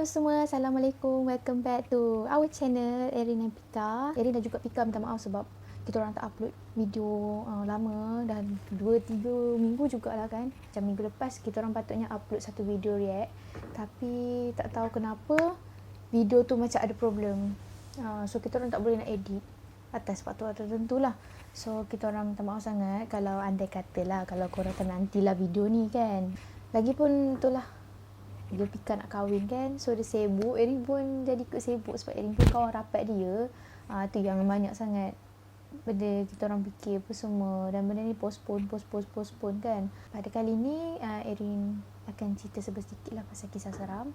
Hello semua, Assalamualaikum. Welcome back to our channel Erin dan Pika. Erin dan juga Pika minta maaf sebab kita orang tak upload video lama dan 2-3 minggu jugalah kan. Macam minggu lepas kita orang patutnya upload satu video react, tapi tak tahu kenapa video tu macam ada problem. So kita orang tak boleh nak edit atas faktor tertentu lah. So kita orang minta maaf sangat kalau andai katalah kalau korang nantilah video ni kan. Lagipun itulah, dia Pika nak kahwin kan, so dia sibuk. Erin pun jadi ikut sibuk sebab Erin pun kawan rapat dia. Tu yang banyak sangat benda kita orang fikir apa semua, dan benda ni postpone kan. Pada kali ni Erin akan cerita sedikit lah pasal kisah seram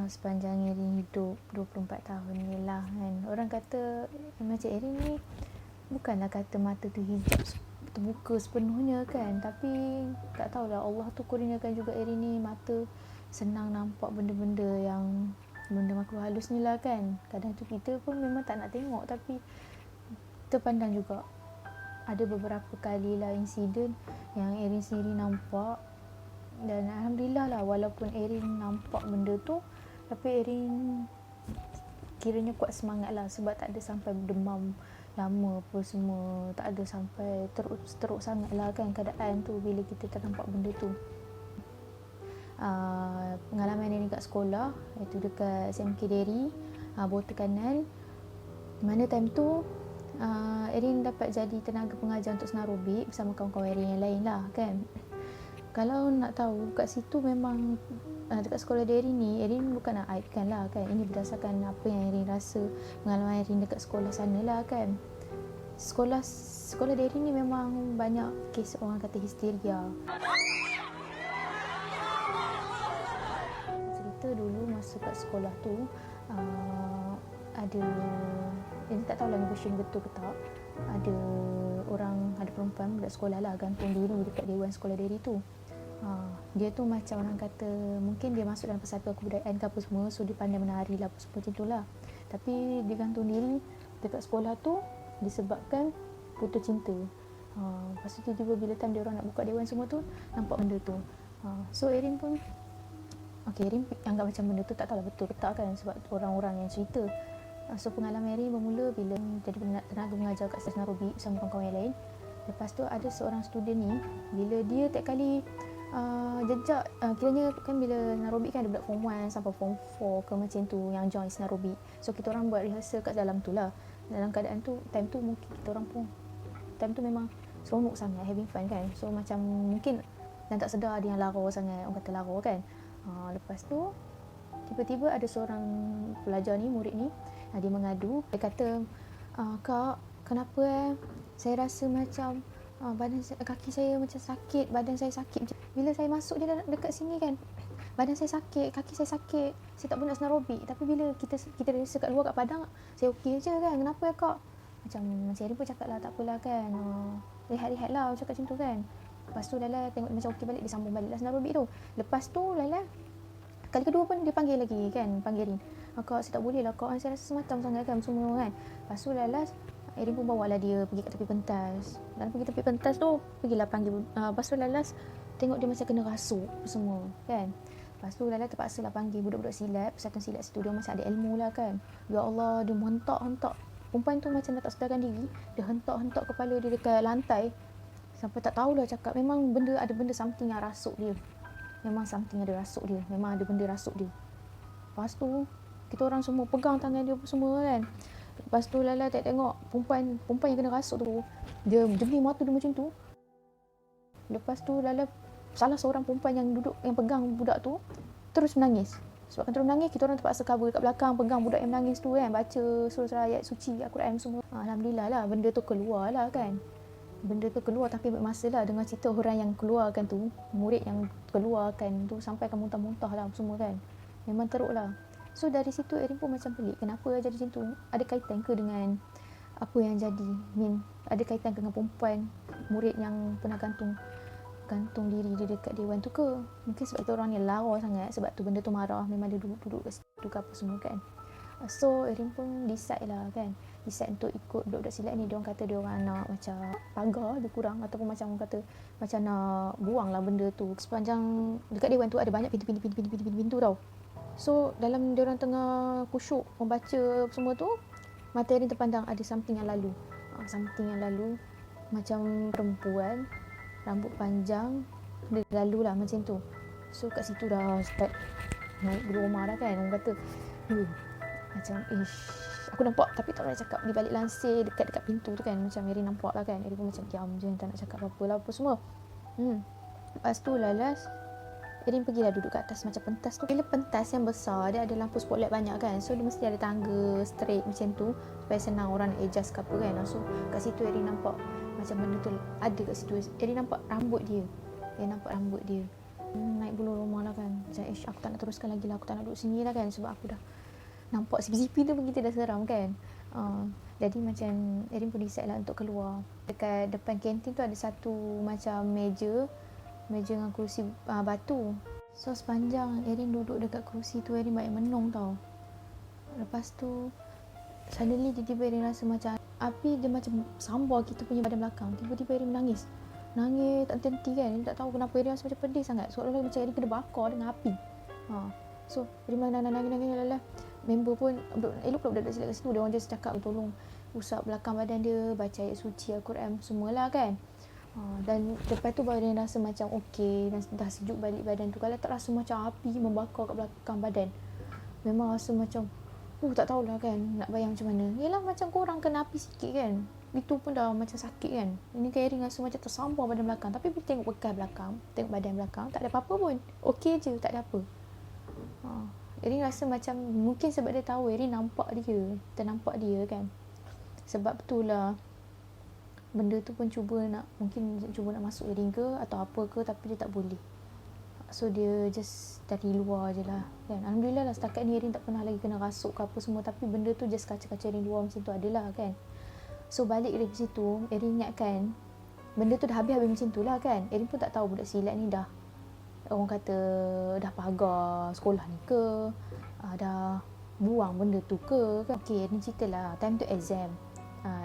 sepanjang Erin hidup 24 tahun ni lah kan. Orang kata macam Erin ni bukanlah kata mata tu hijab terbuka sepenuhnya kan, tapi tak tahulah Allah tu kurniakan juga Erin ni mata senang nampak benda-benda yang benda makhluk halus ni lah kan. Kadang tu kita pun memang tak nak tengok, tapi terpandang juga. Ada beberapa kali lah insiden yang Erin sendiri nampak, dan Alhamdulillah lah walaupun Erin nampak benda tu, tapi Erin kiranya kuat semangat lah sebab tak ada sampai demam lama apa semua, tak ada sampai teruk sangat lah kan keadaan tu bila kita ternampak benda tu. Pengalaman ini kat sekolah, iaitu dekat SMK Dairy, bawah tekanan, mana time tu Erin dapat jadi tenaga pengajar untuk senarobik bersama kawan-kawan Erin yang lain lah kan. Kalau nak tahu kat situ memang dekat sekolah Dairy ni, Erin bukan nak aibkan lah kan, ini berdasarkan apa yang Erin rasa, pengalaman Erin dekat sekolah sana lah kan. Sekolah Dairy ni memang banyak kes orang kata histeria. Dulu masa kat sekolah tu ada, ini tak tahulah ni version betul ke tak, ada perempuan budak sekolah lah gantung diri dekat dewan sekolah Dairy tu. Dia tu macam orang kata mungkin dia masuk dalam persatuan kebudayaan ke apa semua, so dia pandai menari lah apa semua macam tu lah, tapi dia gantung diri dekat sekolah tu disebabkan putus cinta. Lepas tu tiba-tiba bila time dia orang nak buka dewan semua tu, nampak benda tu. So Erin pun Erin anggap macam benda tu tak tahulah betul ke tak kan, sebab orang-orang yang cerita. So pengalaman Erin bermula bila jadi tenaga mengajar kat senarobik bersama kawan-kawan yang lain. Lepas tu ada seorang student ni, bila dia tiap kali jejak, kiranya kan bila senarobik kan ada budak form 1 sampai form 4 ke macam tu yang join senarobik. So kita orang buat rehearsal kat dalam tu lah. Dalam keadaan tu, time tu mungkin kita orang pun time tu memang seronok sangat, having fun kan. So macam mungkin dan tak sedar ada yang lara sangat, orang kata lara kan. Lepas tu tiba-tiba ada seorang pelajar ni, murid ni, dia mengadu. Dia kata, "Kak, kenapa saya rasa macam kaki saya macam sakit, badan saya sakit. Bila saya masuk je dekat sini kan, badan saya sakit, kaki saya sakit. Saya tak boleh nak senarobik. Tapi bila kita rasa kat luar kat padang, saya okey je kan. Kenapa ya kak?" Macam Erin pun cakap lah, tak apalah kan, rehat-rehat lah, cakap macam tu kan. Lepas tu Lala tengok dia macam okey balik, dia sambung balik lah senarobik tu. Lepas tu Lala kali kedua pun dia panggil lagi kan, panggil Erin. "Kak, saya tak boleh lah kak, saya rasa semacam sangat kan semua kan." Lepas tu Lala, Erin pun bawa lah dia pergi kat tepi pentas. Dan pergi tepi pentas tu, pergilah panggil. Lepas tu Lala tengok dia macam kena rasuk semua kan. Lepas tu Lala terpaksa lah panggil budak-budak silat, persatuan silat situ. Dia macam ada ilmu lah kan. Ya Allah, dia menghentak-hentak. Perempuan tu macam dah tak sedarkan diri, dia hentak-hentak kepala dia dekat lantai. Sampai tak tahulah cakap, memang ada benda something yang rasuk dia. Memang something ada rasuk dia. Memang ada benda rasuk dia. Lepas tu kita orang semua pegang tangan dia semua kan. Lepas tu Lala tengok perempuan yang kena rasuk tu, dia jernih mata dia macam tu. Lepas tu Lala, salah seorang perempuan yang duduk, yang pegang budak tu, terus menangis. Sebab terus menangis, kita orang terpaksa cover kat belakang, pegang budak yang menangis tu kan, baca surah ayat suci Al-Quran semua. Alhamdulillah lah benda tu keluar lah kan. Benda tu keluar, tapi bermasa lah dengan cerita orang yang keluarkan tu, murid yang keluarkan tu, sampai kan muntah-muntah lah semua kan. Memang teruk lah. So dari situ Erin pun macam pelik, kenapa jadi macam tu? Ada kaitan ke dengan apa yang jadi? Ada kaitan dengan perempuan murid yang pernah gantung diri dia dekat dewan tu ke? Mungkin sebab tu orang ni lara sangat, sebab tu benda tu marah, memang dia duduk kat situ ke apa semua kan. So Erin pun decide lah kan, decide untuk ikut budak-budak silat ni. Diorang kata diorang nak macam pagar lebih kurang, ataupun macam orang kata macam nak buang lah benda tu. Sepanjang dekat dewan tu ada banyak pintu tau. So dalam diorang tengah kusyuk membaca semua tu, mata Erin terpandang ada something yang lalu. Something yang lalu macam perempuan, rambut panjang, dia lalu lah macam tu. So kat situ dah start naik bulu rumah dah kan. Orang kata, macam aku nampak tapi tak nak cakap di balik lansir dekat pintu tu kan. Macam Erin nampak lah kan. Erin pun macam diam je, tak nak cakap apa-apa lah apa semua. Lepas tu lalas Erin pergilah duduk kat atas macam pentas tu. Bila pentas yang besar, dia ada lampu spotlight banyak kan. So dia mesti ada tangga straight macam tu supaya senang orang adjust ke apa kan. So kat situ Erin nampak macam benda tu ada kat situ. Erin nampak rambut dia. Naik bulu rumah lah kan. Macam aku tak nak teruskan lagi lah. Aku tak nak duduk sini lah kan. Sebab aku dah nampak CCTV tu begitu dah seram kan. Jadi macam Erin pun decide lah untuk keluar. Dekat depan kantin tu ada satu macam meja dengan kerusi batu. So sepanjang Erin duduk dekat kerusi tu, Erin banyak menung tau. Lepas tu suddenly tiba-tiba Erin rasa macam api dia macam sambar kita punya badan belakang. Tiba-tiba Erin menangis tak henti kan. Erin tak tahu kenapa Erin rasa macam pedih sangat. Seolah-olah macam Erin kena bakar dengan api. So Erin nangis. Member pun elok pula budak-budak silat kat situ. Dia orang just cakap tolong usap belakang badan dia, baca ayat suci Al-Quran semualah kan. Dan lepas tu baru dia rasa macam okey, dah sejuk balik badan tu. Kalau tak rasa macam api membakar kat belakang badan, memang rasa macam tak tahulah kan nak bayang macam mana. Yelah macam korang kena api sikit kan, itu pun dah macam sakit kan. Ini kan Erin rasa macam tersambar badan belakang. Tapi bila tengok bekas belakang, tengok badan belakang, tak ada apa-apa pun, okey je, tak ada apa. Erin rasa macam mungkin sebab dia tahu Erin ternampak dia kan. Sebab itulah benda tu pun cuba nak masuk Erin ke atau apa ke, tapi dia tak boleh. So dia just dari luar je lah kan. Alhamdulillah lah setakat ni Erin tak pernah lagi kena rasuk ke apa semua. Tapi benda tu just kaca-kaca Erin luar macam tu adalah kan. So balik dari situ Erin ingatkan benda tu dah habis macam tu lah kan. Erin pun tak tahu budak silat ni dah, orang kata dah pagar sekolah ni ke, dah buang benda tu ke kan. Okay, Erin cerita lah time tu exam.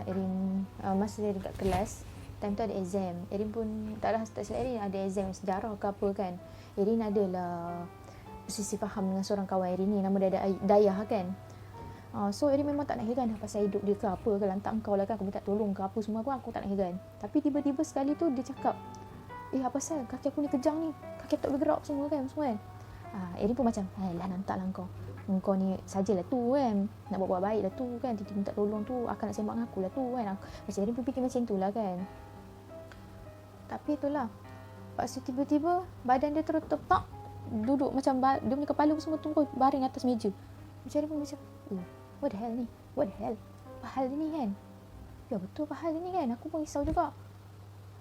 Erin masa Erin kat kelas, time tu ada exam. Erin pun tak silap Erin ada exam sejarah ke apa kan. Erin adalah sisi faham dengan seorang kawan Erin ni, nama dia Dayah kan. So Erin memang tak nak heran dah pasal hidup dia ke apa ke, lantak engkau lah kan, aku minta tolong ke apa semua pun aku tak nak heran. Tapi tiba-tiba sekali tu dia cakap, apa pasal kaki aku ni kejang ni, kaki aku tak boleh gerak semua kan. Erin pun macam, lah nantak lah engkau ni sajalah tu kan, nak buat baik lah tu kan, tiba-tiba minta tolong tu akan nak sembang aku lah tu kan. Macam Erin pun fikir macam tu lah kan. Tapi itulah, lepas tu tiba-tiba badan dia terus tepak, duduk macam dia punya kepala semua tumbuh baring atas meja. Macam Erin pun macam, what the hell ni, apa hal ni kan. Ya betul apa hal ni kan, aku pun risau juga.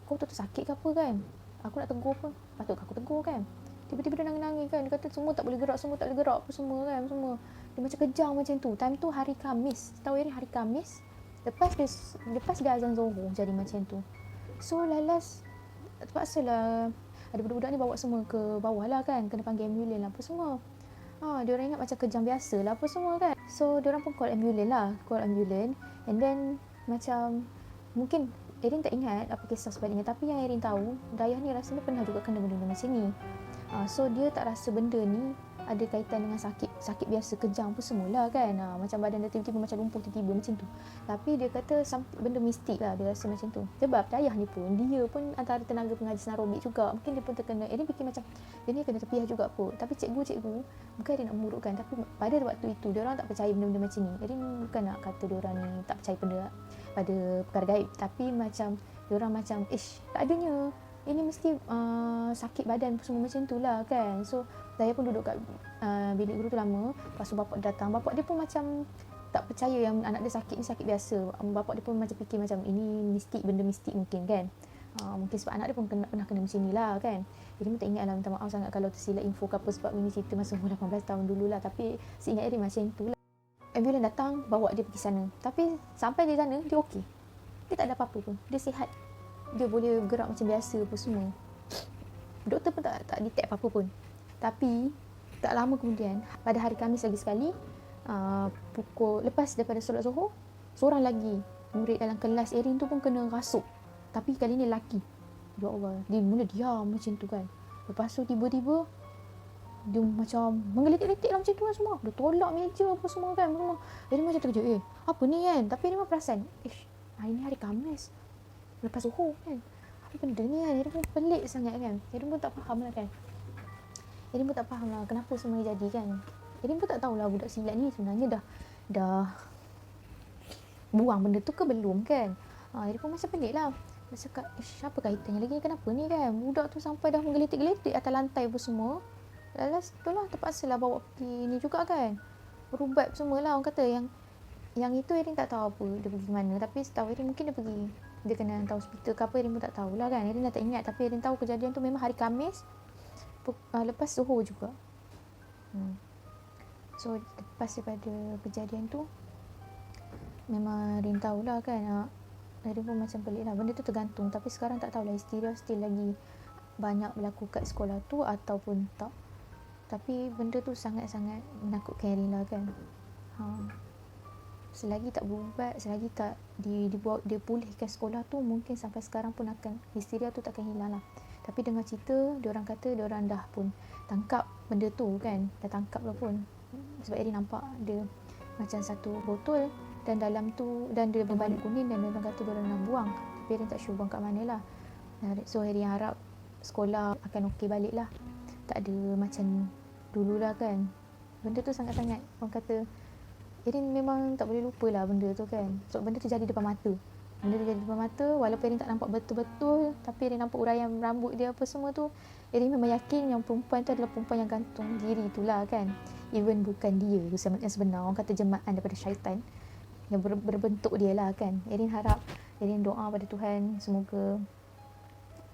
Kau betul-betul sakit ke apa kan, aku nak tegur pun, patut aku tegur kan. Tiba-tiba dia nangis-nangis kan, dia kata semua tak boleh gerak apa semua kan, semua. Dia macam kejang macam tu. Time tu hari Khamis, tahu Erin hari Khamis, lepas dia azan Zuhur jadi macam tu. So lalas terpaksa lah ada budak-budak ni bawa semua ke bawah lah kan, kena panggil ambulans lah apa semua. Dia orang ingat macam kejang biasa lah apa semua kan. So dia orang pun call ambulans and then macam mungkin Erin tak ingat apa kisah sebaliknya, tapi yang Erin tahu Dayah ni rasanya pernah juga kena benda macam ni. So dia tak rasa benda ni ada kaitan dengan sakit biasa kejang apa semualah kan. Macam badan dia tiba-tiba macam lumpuh tiba-tiba macam tu. Tapi dia kata benda mistik lah, dia rasa macam tu. Sebab Dayah ni pun dia pun antara tenaga pengajar senarobik juga. Mungkin dia pun terkena, Erin fikir macam dia ni kena terpiah juga apa. Tapi cikgu bukan dia nak memurukkan, tapi pada waktu itu dia orang tak percaya benda-benda macam ni. Erin bukan nak kata dia orang ni tak percaya pada perkara gaib, tapi macam dia orang macam tak adanya, ini mesti sakit badan semua macam tu lah kan. So Dayah pun duduk kat bilik guru tu lama. Lepas tu bapak datang, bapak dia pun macam tak percaya yang anak dia sakit ni sakit biasa. Bapak dia pun macam fikir macam ini mistik, benda mistik mungkin kan. Mungkin sebab anak dia pun pernah kena macam ni lah kan. Jadi pun tak ingat lah, minta maaf sangat kalau tersilap info ke apa, sebab ini cerita masa umur 18 tahun dulu lah. Tapi seingat dia macam tu lah. Ambulans datang bawa dia pergi sana. Tapi sampai di sana dia okey, dia tak ada apa-apa pun, dia sihat, dia boleh gerak macam biasa apa semua. Doktor pun tak detect apa-apa pun. Tapi tak lama kemudian, pada hari Khamis lagi sekali, lepas daripada solat Zuhur, seorang lagi murid dalam kelas Erin tu pun kena rasuk. Tapi kali ni lelaki. Ya Allah, dia mula diam macam tu kan. Lepas tu tiba-tiba dia macam menggelitik-gelitik lah macam tu kan semua. Dia tolak meja apa semua kan semua. Jadi macam terkejut, apa ni kan? Tapi dia memang perasan, hari ni hari Khamis, lepas Zuhur kan, apa benda ni kan? Dia pun pelik sangat kan. Dia pun tak faham lah kan. Dia pun tak faham lah kenapa semua jadi kan. Dia pun tak tahulah budak silat ni sebenarnya dah buang benda tu ke belum kan. Dia pun macam pelik lah. Dia cakap, apa kaitannya lagi, kenapa ni kan? Budak tu sampai dah menggelitik-gelitik atas lantai apa semua. Lalas tu lah terpaksa lah bawa pergi ni juga kan. Berubat semua lah. Orang kata yang itu Erin tak tahu apa dia pergi mana. Tapi setahu Erin mungkin dia pergi, dia kena hantar hospital ke apa, Erin pun tak tahulah kan. Erin dah tak ingat. Tapi Erin tahu kejadian tu memang hari Khamis lepas Zuhur juga. So lepas daripada kejadian tu memang Erin tahulah kan. Erin pun macam pelik lah. Benda tu tergantung. Tapi sekarang tak tahulah histeria still lagi banyak berlaku kat sekolah tu ataupun tak. Tapi benda tu sangat-sangat menakutkan Erin lah kan. Selagi tak berubat, selagi tak dibuat dia pulihkan sekolah tu, mungkin sampai sekarang pun akan histeria tu takkan hilang lah. Tapi dengar cerita, diorang kata diorang dah pun tangkap benda tu kan. Dah tangkap lah pun. Sebab Erin nampak dia macam satu botol dan dalam tu, dan dia berbaloi kuning, dan diorang kata diorang nak buang. Tapi Erin tak sure buang kat mana lah. So Erin harap sekolah akan okey balik lah. Tak ada macam dulu lah kan. Benda tu sangat-sangat, orang kata Erin memang tak boleh lupa lah benda tu kan. So benda tu jadi depan mata. Benda tu jadi depan mata, walaupun Erin tak nampak betul-betul, tapi Erin nampak uraian rambut dia apa semua tu. Erin memang yakin yang perempuan tu adalah perempuan yang gantung diri tu lah kan. Even bukan dia yang sebenar. Orang kata jemaah daripada syaitan yang berbentuk dia lah kan. Erin harap, Erin doa pada Tuhan, semoga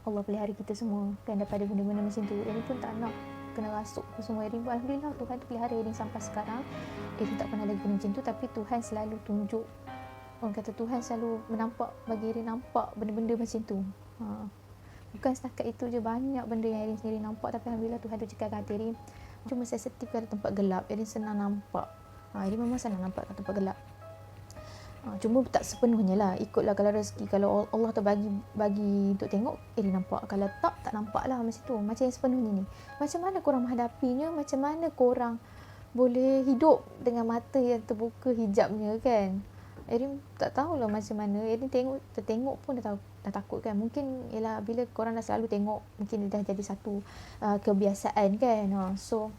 Allah pelihara kita semua kan daripada benda-benda macam tu. Erin pun tak nak kena rasuk semua. Erin pun alhamdulillah Tuhan tu pelihara Erin sampai sekarang. Erin tak pernah lagi kena macam tu. Tapi Tuhan selalu tunjuk, orang kata Tuhan selalu menampak, bagi Erin nampak benda-benda macam tu. Bukan setakat itu je, banyak benda yang Erin sendiri nampak. Tapi alhamdulillah Tuhan tu cekal hati Erin. Cuma sensitif kat tempat gelap, Erin senang nampak. Erin memang senang nampak kat tempat gelap. Cuma tak sepenuhnya lah, ikutlah kalau rezeki, kalau Allah tu bagi untuk tengok, Erin nampak. Kalau tak nampak lah macam tu. Macam yang sepenuhnya ni, macam mana korang menghadapinya, macam mana korang boleh hidup dengan mata yang terbuka hijabnya kan. Erin tak tahulah macam mana. Erin tertengok pun dah takut kan. Mungkin ialah bila korang dah selalu tengok, mungkin dah jadi satu kebiasaan kan. So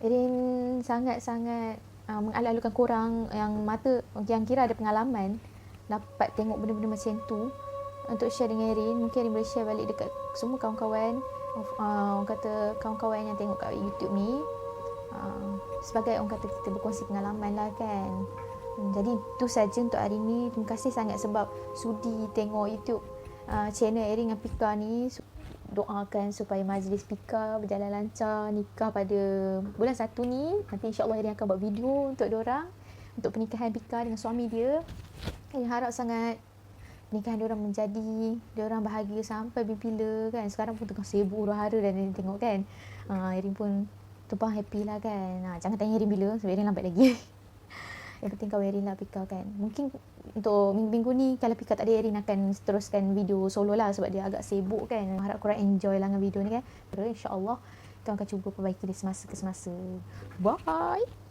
Erin sangat-sangat mengalu-alukan korang yang mata, yang kira ada pengalaman dapat tengok benda-benda macam tu, untuk share dengan Erin. Mungkin Erin boleh share balik dekat semua kawan-kawan, orang kata kawan-kawan yang tengok kat YouTube ni, sebagai orang kata kita berkongsi pengalaman lah kan. Jadi itu saja untuk hari ni. Terima kasih sangat sebab sudi tengok YouTube channel Erin dengan Pika ni. Doakan supaya majlis Pika berjalan lancar, nikah pada bulan 1 ni. Nanti insyaAllah Erin akan buat video untuk diorang, untuk pernikahan Pika dengan suami dia. Erin harap sangat pernikahan diorang menjadi, diorang bahagia sampai bila kan. Sekarang pun tengah sibuk huru-hara dan Erin tengok kan. Erin pun tumpang happy lah kan. Jangan tanya Erin bila, sebab Erin lambat lagi. Yang penting kawan Erin lah Pika kan. Mungkin untuk minggu-minggu ni kalau Pika tak ada, Erin akan teruskan video solo lah sebab dia agak sibuk kan. Harap korang enjoy lah dengan video ni kan. InsyaAllah kita akan cuba perbaiki dia semasa ke semasa. Bye.